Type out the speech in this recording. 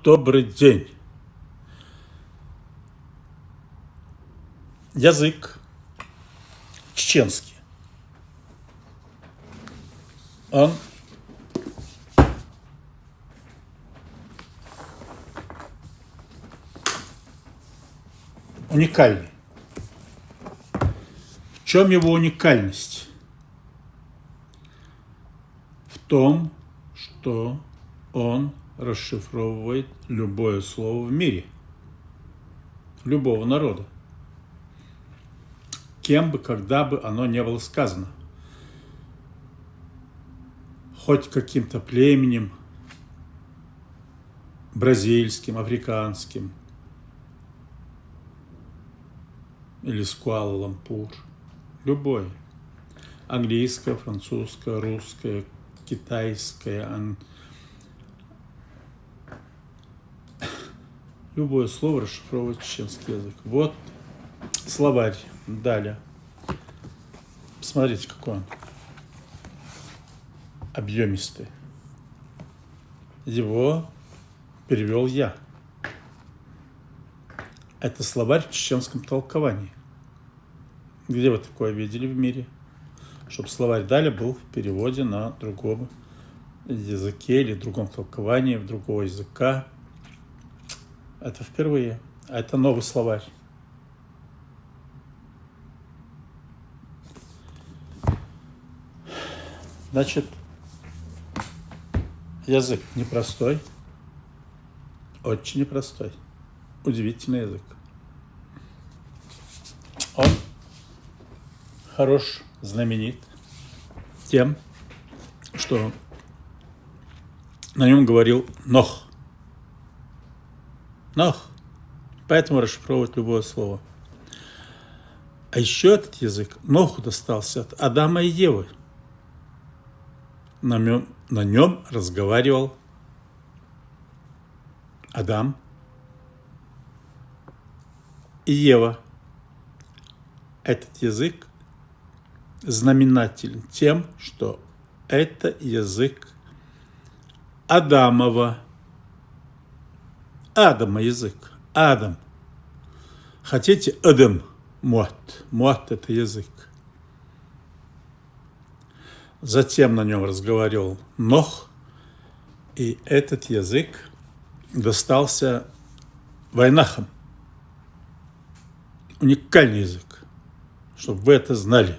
добрый день. Язык чеченский. Он уникальный. В чем его уникальность? В том, что он расшифровывает любое слово в мире, любого народа, кем бы, когда бы оно ни было сказано, хоть каким-то племенем, бразильским, африканским или с Куала-Лумпур, любое, английское, французское, русское, китайское, любое слово расшифровывает чеченский язык. Вот словарь. Далее. Посмотрите, какой он объемистый. Его перевел я. Это словарь в чеченском толковании. Где вы такое видели в мире? Чтобы словарь далее был в переводе на другом языке или другом толковании, в другого языка. Это впервые. А это новый словарь. Значит, язык непростой, очень непростой, удивительный язык. Он хорош, знаменит тем, что на нем говорил Нох. Нох. Поэтому расшифровывать любое слово. А еще этот язык Ноху достался от Адама и Евы. На нем разговаривал Адам и Ева. Этот язык знаменателен тем, что это язык Адама язык. Адам. Хотите Адам? Муат. Муат – это язык. Затем на нем разговаривал Нох, и этот язык достался вайнахам. Уникальный язык, чтобы вы это знали.